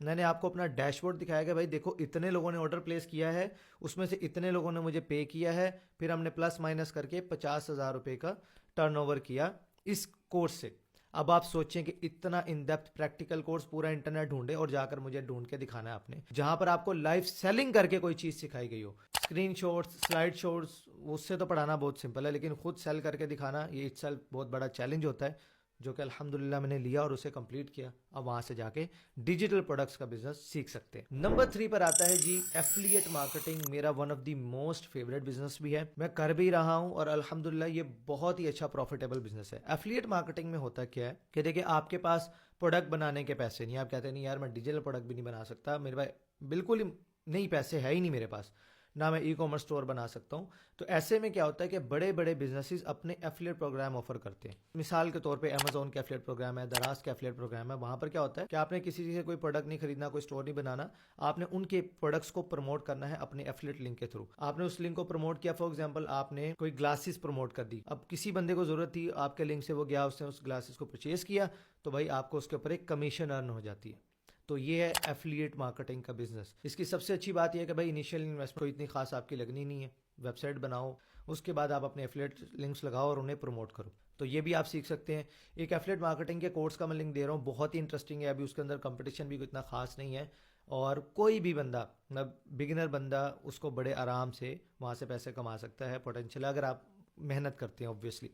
میں نے آپ کو اپنا ڈیش بورڈ دکھایا کہ بھائی دیکھو اتنے لوگوں نے آرڈر پلیس کیا ہے, اس میں سے اتنے لوگوں نے مجھے پے کیا ہے, پھر ہم نے پلس مائنس کر کے 50,000 روپے کا ٹرن اوور کیا اس کورس سے. اب آپ سوچیں کہ اتنا ان ڈیپتھ پریکٹیکل کورس پورا انٹرنیٹ ڈھونڈے اور جا کر مجھے ڈھونڈ کے دکھانا ہے آپ نے, جہاں پر آپ کو لائف سیلنگ کر کے کوئی چیز سکھائی گئی ہو. اسکرین شاٹس, سلائڈ شاٹس, اس سے تو پڑھانا بہت سمپل ہے, لیکن خود سیل کر کے دکھانا یہ اٹ سیلف بہت بڑا چیلنج ہوتا ہے, جو کہ الحمدللہ میں نے لیا اور اسے کمپلیٹ کیا. اب وہاں سے جا کے ڈیجیٹل پروڈکٹس کا بزنس سیکھ سکتے ہیں. نمبر 3 پر آتا ہے جی ایفیلیٹ مارکیٹنگ. میرا one of the most favourite business بھی ہے, میں کر بھی رہا ہوں اور الحمدللہ یہ بہت ہی اچھا پروفیٹیبل بزنس ہے. ایفیلیٹ مارکیٹنگ میں ہوتا کیا ہے کہ دیکھیں آپ کے پاس پروڈکٹ بنانے کے پیسے نہیں, آپ کہتے ہیں نہیں یار میں ڈیجیٹل پروڈکٹ بھی نہیں بنا سکتا, میرے پاس بالکل ہی نہیں پیسے ہے ہی نہیں میرے پاس, نہ میں ای کامرس اسٹور بنا سکتا ہوں. تو ایسے میں کیا ہوتا ہے کہ بڑے بڑے بزنسز اپنے ایفیلیٹ پروگرام آفر کرتے ہیں. مثال کے طور پہ امیزون کا ایفیلیٹ پروگرام ہے, دراز کا ایفیلیٹ پروگرام ہے. وہاں پر کیا ہوتا ہے کہ آپ نے کسی سے کوئی پروڈکٹ نہیں خریدنا, کوئی اسٹور نہیں بنانا, آپ نے ان کے پروڈکٹس کو پروموٹ کرنا ہے اپنے ایفیلیٹ لنک کے تھرو. آپ نے اس لنک کو پروموٹ کیا, فار ایگزامپل آپ نے کوئی گلاسز پروموٹ کر دی, اب کسی بندے کو ضرورت تھی, آپ کے لنک سے وہ گیا, اس نے اس گلاسز کو پرچیز کیا, تو بھائی آپ کو اس کے اوپر ایک کمیشن ارن ہو جاتی ہے. تو یہ ہے ایفیلیٹ مارکیٹنگ کا بزنس. اس کی سب سے اچھی بات یہ ہے کہ بھائی انیشیل انویسٹمنٹ کوئی اتنی خاص آپ کی لگنی نہیں ہے, ویب سائٹ بناؤ, اس کے بعد آپ اپنے ایفیلیٹ لنکس لگاؤ اور انہیں پروموٹ کرو. تو یہ بھی آپ سیکھ سکتے ہیں. ایک ایفیلیٹ مارکیٹنگ کے کورس کا میں لنک دے رہا ہوں, بہت ہی انٹرسٹنگ ہے. ابھی اس کے اندر کمپٹیشن بھی اتنا خاص نہیں ہے, اور کوئی بھی بندہ بگنر بندہ اس کو بڑے آرام سے وہاں سے پیسے کما سکتا ہے. پوٹینشیل اگر آپ محنت کرتے ہیں اوبویسلی.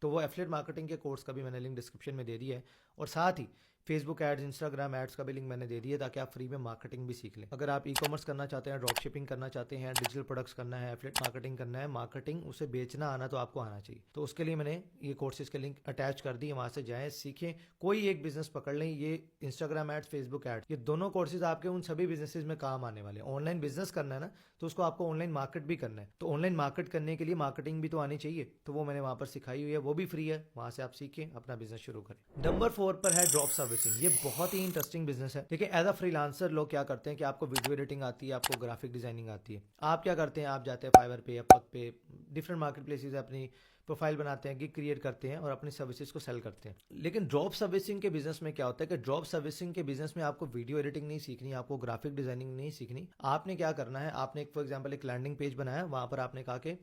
تو وہ ایفیلیٹ مارکیٹنگ کے کورس کا بھی میں نے لنک ڈسکرپشن میں دے دیا ہے, اور ساتھ ہی فیس بک ایڈز, انسٹاگرام ایڈز کا بھی لنک میں نے دے دیا تاکہ آپ فری میں مارکیٹنگ بھی سیکھ لیں. اگر آپ ای کامرس کرنا چاہتے ہیں, ڈراپ شپنگ کرنا چاہتے ہیں, ڈیجیٹل پروڈکٹس کرنا ہے, ایفیلیٹ مارکیٹنگ کرنا ہے, مارکیٹنگ اسے بیچنا آنا تو آپ کو آنا چاہیے. تو اس کے لیے میں نے یہ کورسز کے لنک اٹیچ کر دی, وہاں سے جائیں, سیکھیں, کوئی ایک بزنس پکڑ لیں. یہ انسٹاگرام ایڈز, فیس بک ایڈ, یہ دونوں کورسز آپ کے ان سبھی بزنسز میں کام آنے والے ہیں. آن لائن بزنس کرنا ہے نا, تو اس کو آپ کو آن لائن مارکیٹ بھی کرنا ہے. تو آن لائن مارکیٹ کرنے کے لیے مارکیٹنگ بھی تو آنی چاہیے, تو وہ میں نے وہاں پر سکھائی ہوئی ہے, وہ بھی فری ہے, وہاں سے آپ سیکھیں, اپنا بزنس شروع کریں. نمبر 4 پر ہے ڈراپ سروسنگ. یہ بہت ہی انٹرسٹنگ بزنس ہے. دیکھیں ایز اے فری لانسر لوگ کیا کرتے ہیں کہ آپ کو ویڈیو ایڈیٹنگ آتی ہے, آپ کو گرافک ڈیزائننگ آتی ہے, آپ کیا کرتے ہیں, آپ جاتے ہیں فائور پہ, اپورک پہ, ڈفرینٹ مارکیٹ پلیسز, اپنی پروفائل بناتے ہیں, گگ کریٹ کرتے ہیں اور اپنی سروسز کو سیل کرتے ہیں. لیکن ڈراپ سروسنگ کے بزنس میں کیا ہوتا ہے کہ ڈراپ سروسنگ کے بزنس میں آپ کو ویڈیو ایڈیٹنگ نہیں سیکھنی, آپ کو گرافک ڈیزائننگ نہیں سیکھنی. آپ نے کیا کرنا ہے, آپ نے ایک فار ایگزامپل ایک لینڈنگ پیج بنایا, وہاں پر آپ نے کہا کہ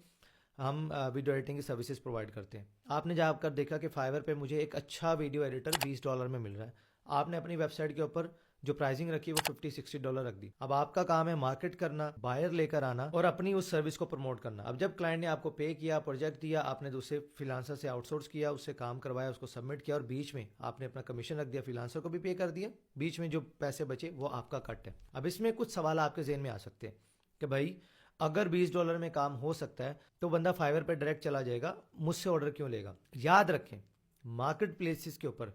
ہم ویڈیو ایڈیٹنگ کی سروسز پرووائڈ کرتے ہیں. آپ نے جا کر دیکھا کہ فائور پہ مجھے ایک اچھا ویڈیو ایڈیٹر $20 میں مل رہا ہے. آپ نے اپنی ویب سائٹ کے اوپر جو پرائزنگ رکھی وہ $50-60 رکھ دی. اب آپ کا کام ہے مارکیٹ کرنا, بائر لے کر آنا اور اپنی اس سروس کو پروموٹ کرنا. اب جب کلائنٹ نے آپ کو پے کیا, پروجیکٹ دیا, آپ نے اسے فریلانسر سے آؤٹ سورس کیا, اس سے کام کروایا, اس کو سبمٹ کیا, اور بیچ میں آپ نے اپنا کمیشن رکھ دیا, فریلانسر کو بھی پے کر دیا, بیچ میں جو پیسے بچے وہ آپ کا کٹ ہے. اب اس میں کچھ سوال آپ کے ذہن میں آ سکتے ہیں کہ بھائی اگر $20 میں کام ہو سکتا ہے تو بندہ فائور پہ ڈائریکٹ چلا جائے گا, مجھ سے آرڈر کیوں لے گا؟ یاد رکھیں مارکیٹ پلیسز کے اوپر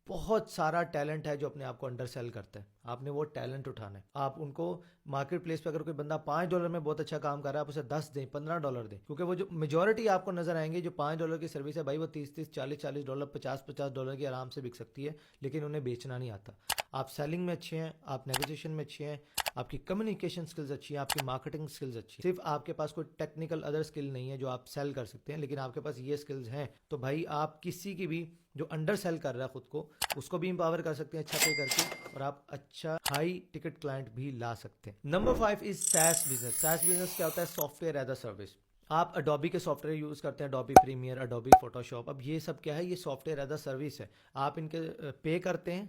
بہت سارا ٹیلنٹ ہے جو اپنے آپ کو انڈر سیل کرتا ہے. آپ نے وہ ٹیلنٹ اٹھانا ہے. آپ ان کو مارکیٹ پلیس پہ اگر کوئی بندہ $5 میں بہت اچھا کام کر رہا ہے, آپ اسے 10 دیں, $15 دیں, کیونکہ وہ جو میجورٹی آپ کو نظر آئیں گے جو $5 کی سروس ہے, بھائی وہ $30, $40, $50 کی آرام سے بک سکتی ہے, لیکن انہیں بیچنا نہیں آتا. آپ سیلنگ میں اچھے ہیں, آپ نیگوشیشن میں اچھے ہیں, آپ کی کمیونیکیشن سکلز اچھی ہیں, آپ کی مارکیٹنگ سکلز اچھی ہیں, صرف آپ کے پاس کوئی ٹیکنیکل ادر سکل نہیں ہے جو آپ سیل کر سکتے ہیں, لیکن آپ کے پاس یہ سکلز ہیں, تو بھائی آپ کسی کی بھی جو انڈر سیل کر رہا ہے خود کو, اس کو بھی امپاور کر سکتے ہیں اچھا پے کر کے, اور آپ اچھا ہائی ٹکٹ کلائنٹ بھی لا سکتے ہیں. نمبر 5 از SaaS بزنس. SaaS بزنس کیا ہوتا ہے؟ Soft where as a service. آپ اڈوبی کے سافٹ ویئر یوز کرتے ہیں, اڈوبی پریمیئر, اڈوبی فوٹوشاپ. اب یہ سب کیا ہے؟ یہ soft where as a service ہے. آپ ان کے پے کرتے ہیں,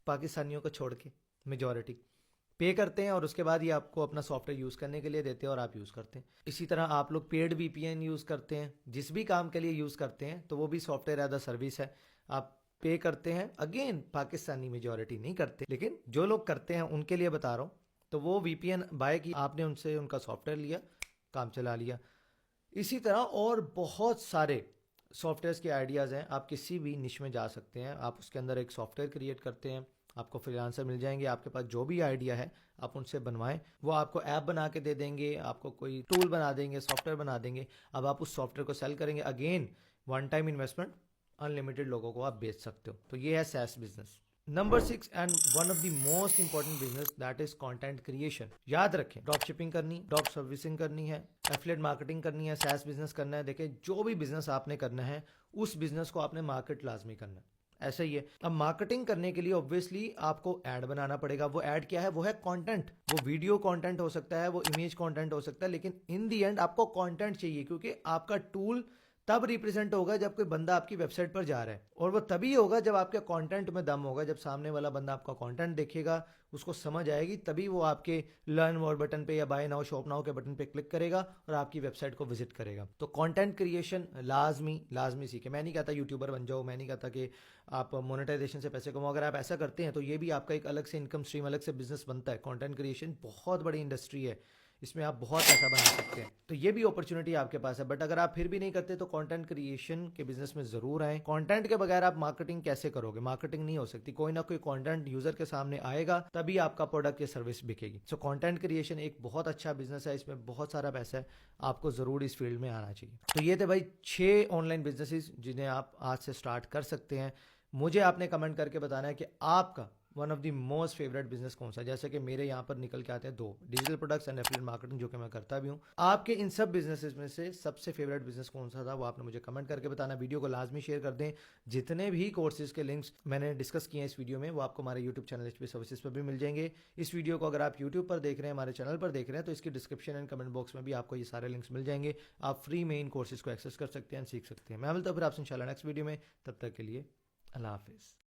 پاکستانیوں کو چھوڑ کے میجورٹی پے کرتے ہیں, اور اس کے بعد یہ آپ کو اپنا سافٹ ویئر یوز کرنے کے لیے دیتے ہیں اور آپ یوز کرتے ہیں. اسی طرح آپ لوگ پیڈ VPN یوز کرتے ہیں, جس بھی کام کے لیے یوز کرتے ہیں, تو وہ بھی soft where as a service ہے. آپ پے کرتے ہیں, اگین پاکستانی میجورٹی نہیں کرتے, لیکن جو لوگ کرتے ہیں ان کے لیے بتا رہا ہوں. تو وہ VPN بائی کی, آپ نے ان سے ان کا سافٹ ویئر لیا, کام چلا لیا. اسی طرح اور بہت سارے سافٹ ویئرس کے آئیڈیاز ہیں. آپ کسی بھی نش میں جا سکتے ہیں, آپ اس کے اندر ایک سافٹ ویئر کریٹ کرتے ہیں, آپ کو فریلانسر مل جائیں گے, آپ کے پاس جو بھی آئیڈیا ہے آپ ان سے بنوائیں, وہ آپ کو ایپ بنا کے دے دیں گے, آپ کو کوئی ٹول بنا دیں گے, سافٹ ویئر بنا دیں گے. اب آپ اس سافٹ ویئر کو سیل کریں گے, again one time investment, unlimited لوگوں کو آپ بیچ سکتے ہو. تو یہ ہے SaaS business. Number 6 and one of the most important business, that is content creation. یاد رکھیں, ڈراپ شپنگ کرنی, ڈراپ سروسنگ کرنی ہے, ایفیلیٹ مارکیٹنگ کرنی ہے, SaaS بزنس کرنا ہے. دیکھیں جو بھی بزنس آپ نے کرنا ہے, اس بزنس کو آپ نے مارکیٹ لازمی کرنا ہے. ایسا ہی ہے. اب مارکیٹنگ کرنے کے لیے obviously آپ کو ایڈ بنانا پڑے گا. وہ ایڈ کیا ہے؟ وہ ہے کانٹینٹ. وہ ویڈیو کانٹینٹ ہو سکتا ہے, وہ امیج کانٹینٹ ہو سکتا ہے, لیکن ان دی اینڈ آپ کو کانٹینٹ چاہیے, کیونکہ آپ کا ٹول تب ریپرزینٹ ہوگا جب کوئی بندہ آپ کی ویب سائٹ پر جا رہا ہے, اور وہ تبھی ہوگا جب آپ کے کانٹینٹ میں دم ہوگا. جب سامنے والا بندہ آپ کا کانٹینٹ دیکھے گا, اس کو سمجھ آئے گی, تبھی وہ آپ کے لرن مور بٹن پہ یا بائی ناؤ شاپ ناؤ کے بٹن پہ کلک کرے گا اور آپ کی ویب سائٹ کو وزٹ کرے گا. تو کانٹینٹ کریشن لازمی سیکھیں. میں نہیں کہتا یوٹیوبر بن جاؤ, میں نہیں کہتا کہ آپ مونیٹائزیشن سے پیسے کماؤ. اگر آپ ایسا کرتے ہیں تو یہ بھی آپ کا ایک الگ سے انکم اسٹریم, الگ سے بزنس بنتا ہے. کانٹینٹ کریشن بہت بڑی انڈسٹری ہے, اس میں آپ بہت پیسہ بنا سکتے ہیں. تو یہ بھی اپرچونٹی آپ کے پاس ہے. بٹ اگر آپ پھر بھی نہیں کرتے تو کانٹینٹ کریشن کے بزنس میں ضرور آئیں. کانٹینٹ کے بغیر آپ مارکیٹنگ کیسے کرو گے؟ مارکیٹنگ نہیں ہو سکتی. کوئی نہ کوئی کانٹینٹ یوزر کے سامنے آئے گا تبھی آپ کا پروڈکٹ یا سروس بکے گی. سو کانٹینٹ کریشن ایک بہت اچھا بزنس ہے, اس میں بہت سارا پیسہ ہے, آپ کو ضرور اس فیلڈ میں آنا چاہیے. تو یہ تھے بھائی 6 آن لائن بزنسز جنہیں آپ آج سے سٹارٹ کر سکتے ہیں. مجھے آپ نے کمنٹ کر کے بتانا ہے کہ آپ کا one of the most favourite business کون سا ہے. جیسے کہ میرے یہاں پر نکل کے آتے ہیں 2, digital products and affiliate marketing, جو کہ میں کرتا بھی ہوں. آپ کے ان سب بزنسز میں سے سب سے فیوریٹ بزنس کون سا تھا, وہ آپ نے مجھے کمنٹ کر کے بتانا. ویڈیو کو لازمی شیئر کر دیں. جتنے بھی کورسز کے لنکس میں نے ڈسکس کیے ہیں اس ویڈیو میں, وہ آپ کو ہمارے YouTube channel H P services پر بھی مل جائیں گے. اس ویڈیو کو اگر آپ یوٹیوب پر دیکھ رہے ہیں, ہمارے چینل پر دیکھ رہے ہیں, تو اس کی ڈسکرپشن اینڈ کمنٹ باکس میں بھی آپ کو یہ سارے لنکس مل جائیں گے. آپ فری میں ان کورسز کو ایکسیس کر سکتے ہیں, سیکھ سکتے ہیں. میں ملتا ہوں پھر آپ سے انشاءاللہ نیکسٹ ویڈیو میں. تب تک کے لیے اللہ حافظ.